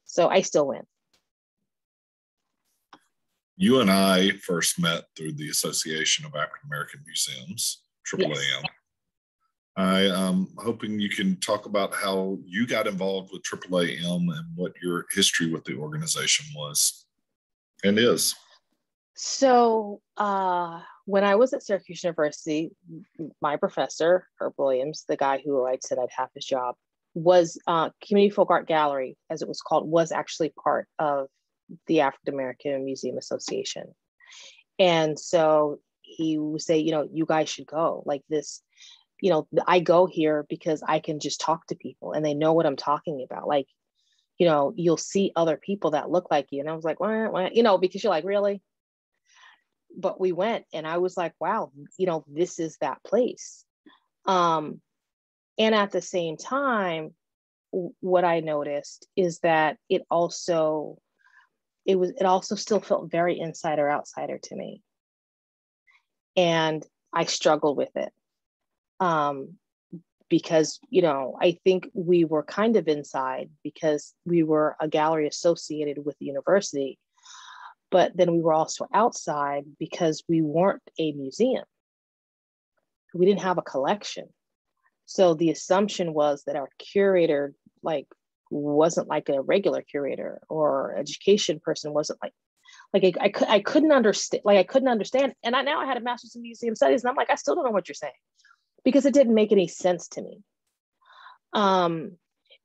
So I still win. You and I first met through the Association of African American Museums, AAAM. Yes. I am hoping you can talk about how you got involved with AAAM and what your history with the organization was and is. So when I was at Syracuse University, my professor, Herb Williams, the guy who I said I'd have his job, was Community Folk Art Gallery, as it was called, was actually part of the African American Museum Association. And so he would say, you guys should go like this. I go here because I can just talk to people and they know what I'm talking about. Like, you'll see other people that look like you. And I was like, what? Because you're like, really? But we went and I was like, wow, this is that place. And at the same time, what I noticed is that it also still felt very insider outsider to me. And I struggled with it. Because, I think we were kind of inside because we were a gallery associated with the university, but then we were also outside because we weren't a museum. We didn't have a collection. So the assumption was that our curator, wasn't like a regular curator, or education person wasn't I couldn't understand, And now I had a master's in museum studies and I'm like, I still don't know what you're saying, because it didn't make any sense to me.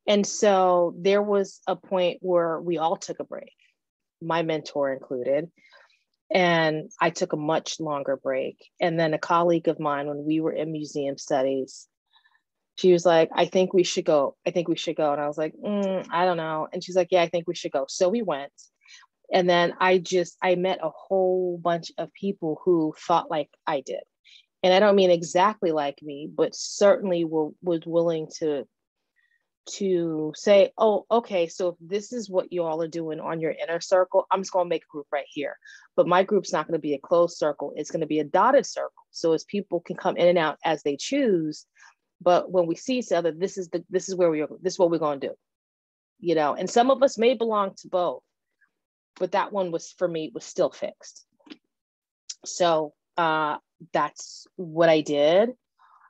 And so there was a point where we all took a break, my mentor included, and I took a much longer break. And then a colleague of mine, when we were in museum studies, she was like, I think we should go. And I was like, I don't know. And she's like, yeah, I think we should go. So we went. And then I met a whole bunch of people who thought like I did. And I don't mean exactly like me, but certainly was willing to say, oh, okay, so if this is what you all are doing on your inner circle, I'm just going to make a group right here. But my group's not going to be a closed circle. It's going to be a dotted circle. So as people can come in and out as they choose. But when we see each other, this is what we're going to do. And some of us may belong to both, but that one was, for me, was still fixed. So that's what I did.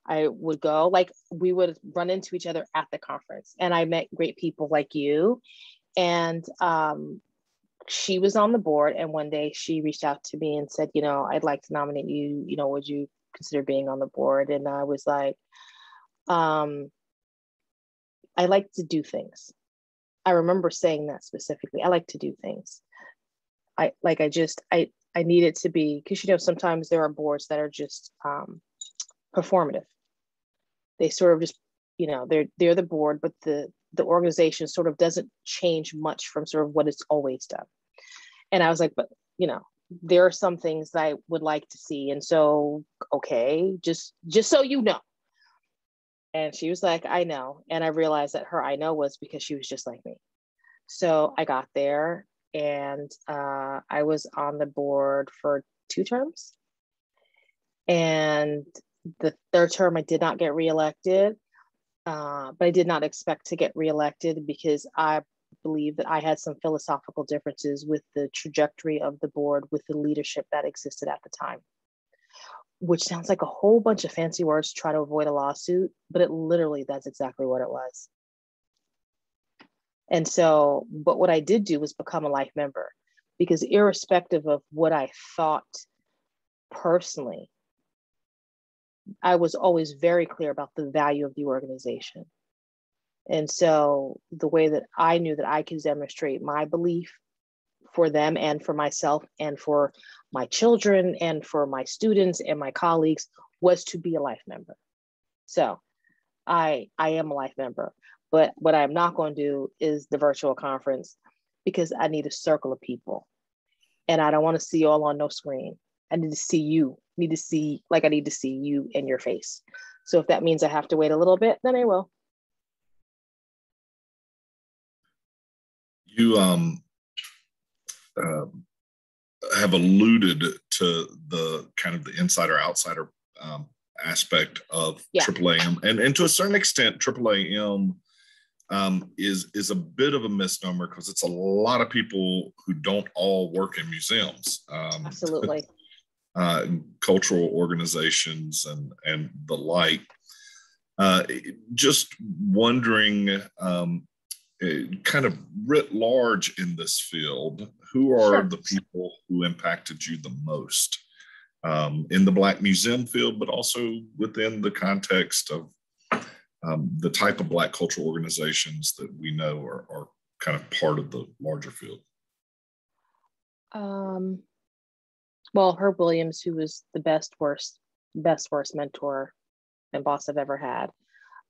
I would go, we would run into each other at the conference, and I met great people like you. And she was on the board, and one day she reached out to me and said, I'd like to nominate you, would you consider being on the board? And I was like, I like to do things. I remember saying that specifically. I like to do things. I need it to be, because sometimes there are boards that are just performative. They sort of just, they're the board, but the organization sort of doesn't change much from sort of what it's always done. And I was like, but there are some things that I would like to see. And so, okay, just so you know. And she was like, I know. And I realized that her I know was because she was just like me. So I got there, and I was on the board for 2 terms. And the 3rd term, I did not get reelected, but I did not expect to get reelected because I believe that I had some philosophical differences with the trajectory of the board, with the leadership that existed at the time, which sounds like a whole bunch of fancy words to try to avoid a lawsuit, but it literally, that's exactly what it was. And so, but what I did do was become a life member, because irrespective of what I thought personally, I was always very clear about the value of the organization. And so the way that I knew that I could demonstrate my belief for them and for myself and for my children and for my students and my colleagues was to be a life member. So I am a life member, but what I'm not going to do is the virtual conference, because I need a circle of people, and I don't want to see you all on no screen. I need to see you, I need to see you in your face. So if that means I have to wait a little bit, then I will. You have alluded to the kind of the insider outsider aspect of AAAM, and to a certain extent, AAAM is a bit of a misnomer, because it's a lot of people who don't all work in museums. Absolutely. Cultural organizations and the like. Just wondering, kind of writ large in this field, who are the people who impacted you the most in the Black museum field, but also within the context of the type of Black cultural organizations that we know are kind of part of the larger field? Well, Herb Williams, who was the best worst mentor and boss I've ever had.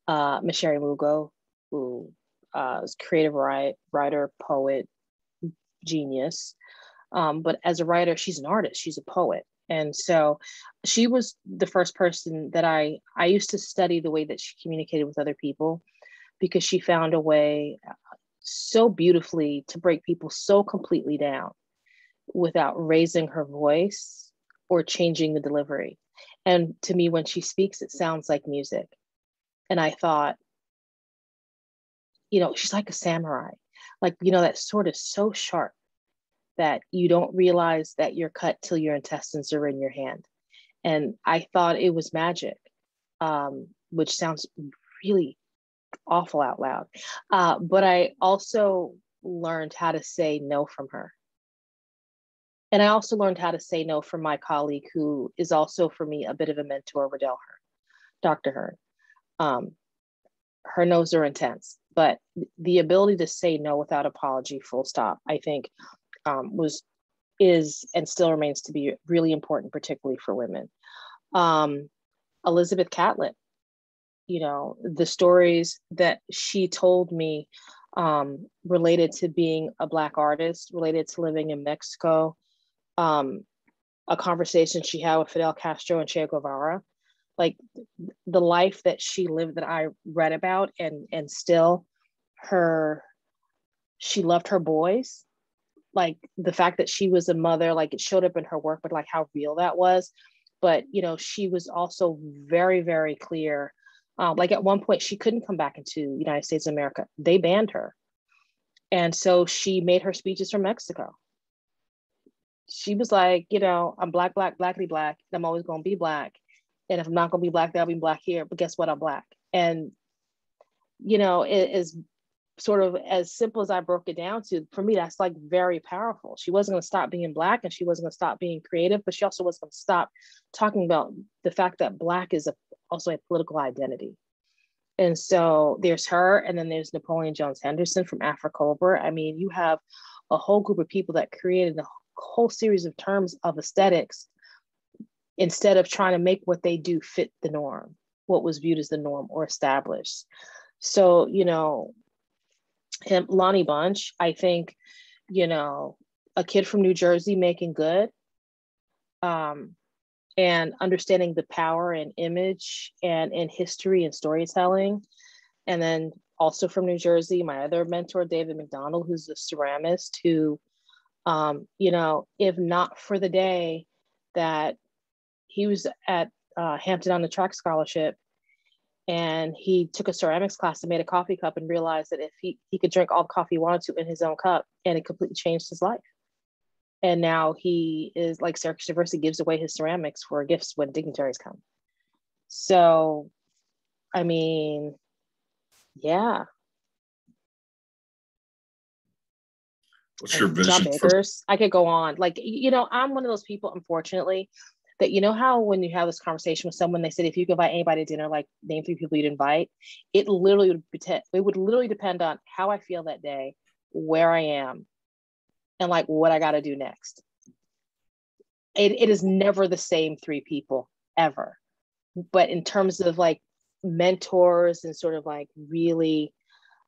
Masheri Mugo, who is creative writer, poet, genius. But as a writer, she's an artist, she's a poet. And so she was the first person that I used to study the way that she communicated with other people, because she found a way so beautifully to break people so completely down without raising her voice or changing the delivery. And to me, when she speaks, it sounds like music. And I thought, she's like a samurai. Like, that sword is so sharp that you don't realize that you're cut till your intestines are in your hand. And I thought it was magic, which sounds really awful out loud. But I also learned how to say no from her. And I also learned how to say no from my colleague, who is also for me a bit of a mentor, Dr. Hearn. Her no's are intense, but the ability to say no without apology, full stop, I think is and still remains to be really important, particularly for women. Elizabeth Catlett, the stories that she told me related to being a Black artist, related to living in Mexico, a conversation she had with Fidel Castro and Che Guevara, like the life that she lived that I read about, and still she loved her boys. Like the fact that she was a mother, like it showed up in her work, but like how real that was. But, she was also very, very clear. Like at one point she couldn't come back into the United States of America. They banned her. And so she made her speeches from Mexico. She was like, I'm Black, blackity black, and I'm always going to be Black. And if I'm not going to be Black, then I'll be Black here. But guess what? I'm Black. And, it is sort of as simple as I broke it down to, for me, that's like very powerful. She wasn't going to stop being Black, and she wasn't going to stop being creative, but she also wasn't going to stop talking about the fact that Black is also a political identity. And so there's her, and then there's Napoleon Jones Henderson from Afro-Cobra. I mean, you have a whole group of people that created a whole series of terms of aesthetics instead of trying to make what they do fit the norm, what was viewed as the norm or established. So, Lonnie Bunch, I think, a kid from New Jersey making good, and understanding the power and image and in history and storytelling. And then also from New Jersey, my other mentor, David McDonald, who's a ceramist who, you know, if not for the day that he was at Hampton on the track scholarship, and he took a ceramics class and made a coffee cup and realized that if he could drink all the coffee he wanted to in his own cup, and it completely changed his life. And now he is, like, Syracuse University gives away his ceramics for gifts when dignitaries come. So, I mean, yeah. What's your John vision for? Bakers. I could go on. Like, you know, I'm one of those people, unfortunately, that, you know how when you have this conversation with someone, they said, if you could invite anybody to dinner, like, name 3 people you'd invite, it would literally depend on how I feel that day, where I am, and like what I got to do next. It is never the same 3 people ever. But in terms of like mentors and sort of like really,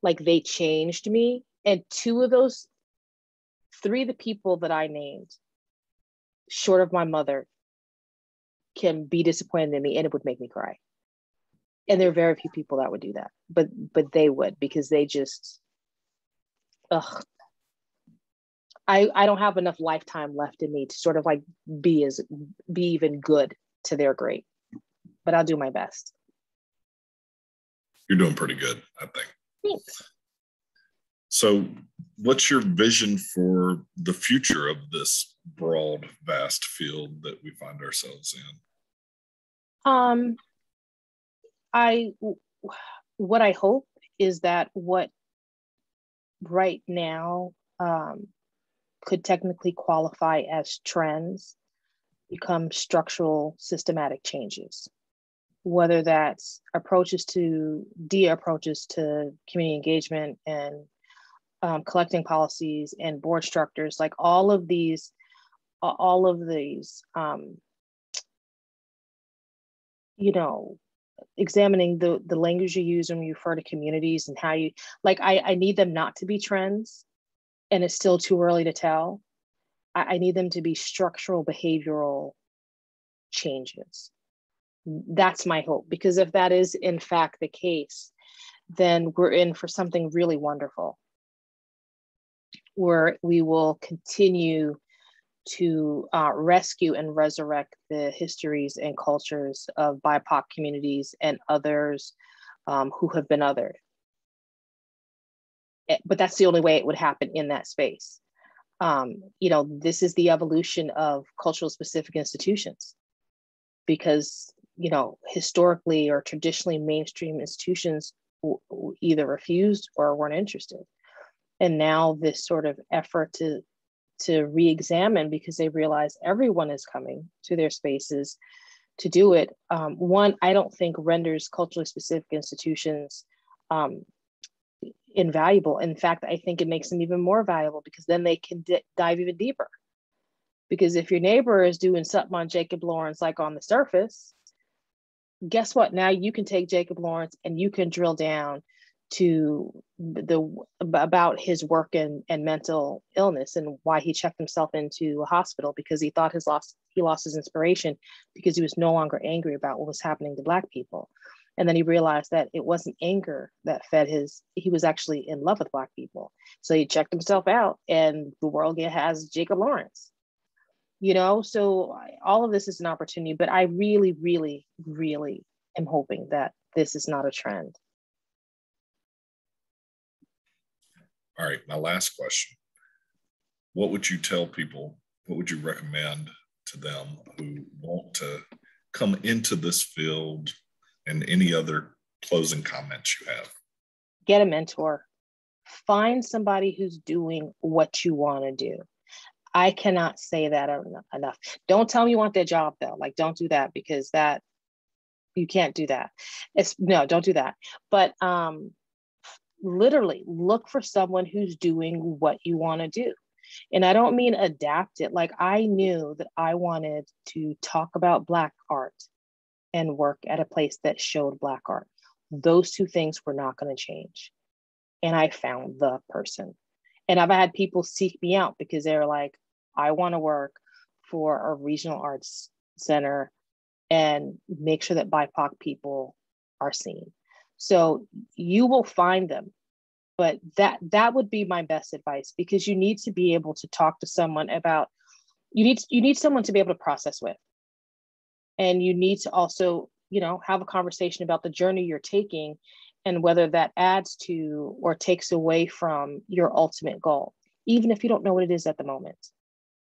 like, they changed me. And 2 of those 3, the people that I named, short of my mother, can be disappointed in me and it would make me cry. And there are very few people that would do that, but they would, because they just, ugh. I don't have enough lifetime left in me to sort of like be even good to their great, but I'll do my best. You're doing pretty good, I think. Thanks. So what's your vision for the future of this broad, vast field that we find ourselves in? What I hope is that what right now could technically qualify as trends become structural, systematic changes, whether that's approaches to community engagement and collecting policies and board structures, like all of these, you know, examining the language you use when you refer to communities and how you, like, I need them not to be trends, and it's still too early to tell. I need them to be structural behavioral changes. That's my hope, because if that is in fact the case, then we're in for something really wonderful, where we will continue to rescue and resurrect the histories and cultures of BIPOC communities and others who have been othered. But that's the only way it would happen in that space. You know, this is the evolution of cultural specific institutions, because, you know, historically or traditionally mainstream institutions either refused or weren't interested. And now this sort of effort to re-examine, because they realize everyone is coming to their spaces to do it. One, I don't think renders culturally specific institutions invaluable. In fact, I think it makes them even more valuable, because then they can dive even deeper. Because if your neighbor is doing something on Jacob Lawrence, like on the surface, guess what? Now you can take Jacob Lawrence and you can drill down to about his work and mental illness, and why he checked himself into a hospital because he thought he lost his inspiration, because he was no longer angry about what was happening to Black people. And then he realized that it wasn't anger that fed he was actually in love with Black people. So he checked himself out, and the world has Jacob Lawrence. You know, so all of this is an opportunity, but I really, really, really am hoping that this is not a trend. All right, my last question. What would you tell people, what would you recommend to them who want to come into this field, and any other closing comments you have? Get a mentor. Find somebody who's doing what you want to do. I cannot say that enough. Don't tell me you want their job though. Like, don't do that, because that, you can't do that. No, don't do that. But literally look for someone who's doing what you want to do. And I don't mean adapt it. Like, I knew that I wanted to talk about Black art and work at a place that showed Black art. Those 2 things were not going to change. And I found the person. And I've had people seek me out because they're like, I want to work for a regional arts center and make sure that BIPOC people are seen. So you will find them. But that would be my best advice, because you need to be able to talk to someone about, you need someone to be able to process with. And you need to also, have a conversation about the journey you're taking and whether that adds to or takes away from your ultimate goal, even if you don't know what it is at the moment.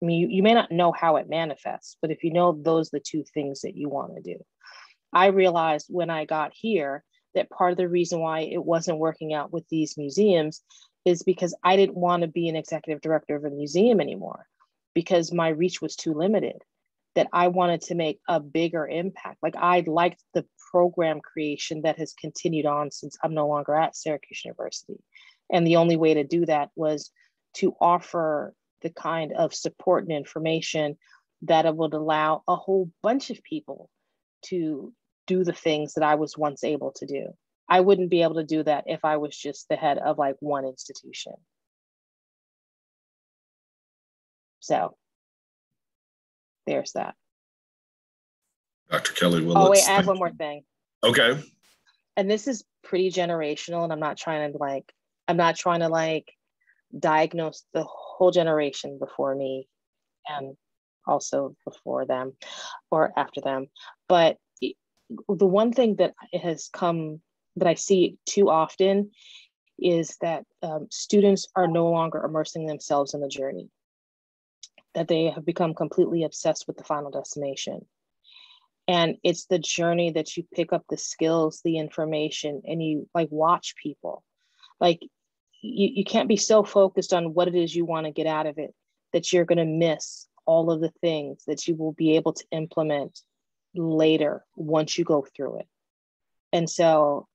I mean, you may not know how it manifests, but if you know those are the two things that you want to do. I realized when I got here that part of the reason why it wasn't working out with these museums is because I didn't want to be an executive director of a museum anymore, because my reach was too limited, that I wanted to make a bigger impact. Like, I liked the program creation that has continued on since I'm no longer at Syracuse University. And the only way to do that was to offer the kind of support and information that would allow a whole bunch of people to do the things that I was once able to do. I wouldn't be able to do that if I was just the head of like one institution. So there's that. Dr. Kheli Willetts. Oh wait, I have one more thing. Okay. And this is pretty generational, and I'm not trying to like diagnose the whole generation before me and also before them or after them. But the one thing that has come that I see too often is that students are no longer immersing themselves in the journey, that they have become completely obsessed with the final destination. And it's the journey that you pick up the skills, the information, and you like watch people. Like you can't be so focused on what it is you want to get out of it that you're going to miss all of the things that you will be able to implement later once you go through it. And so,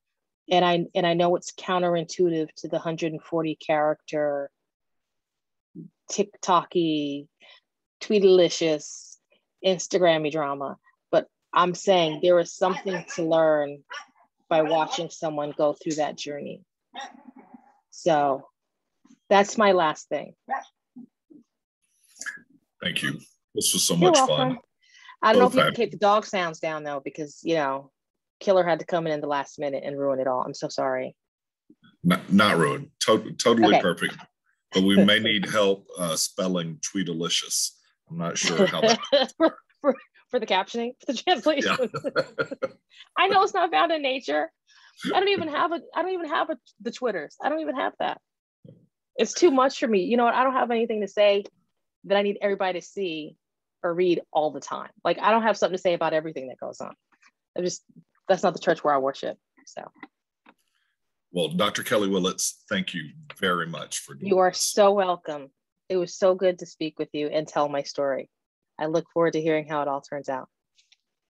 and I know it's counterintuitive to the 140 character TikTok-y, tweetalicious, Instagram-y drama, but I'm saying there is something to learn by watching someone go through that journey. So that's my last thing. Thank you. This was so much fun. I don't know if you can keep the dog sounds down though, because Killer had to come in the last minute and ruin it all. I'm so sorry. Not ruined. Totally okay. Perfect. But we may need help spelling tweetalicious. I'm not sure how that for the captioning, for the translation. Yeah. I know it's not found in nature. I don't even have the Twitters. I don't even have that. It's too much for me. You know what? I don't have anything to say that I need everybody to see or read all the time. Like, I don't have something to say about everything that goes on. That's not the church where I worship. So. Well, Dr. Kheli Willetts, thank you very much for doing You are so welcome. It was so good to speak with you and tell my story. I look forward to hearing how it all turns out.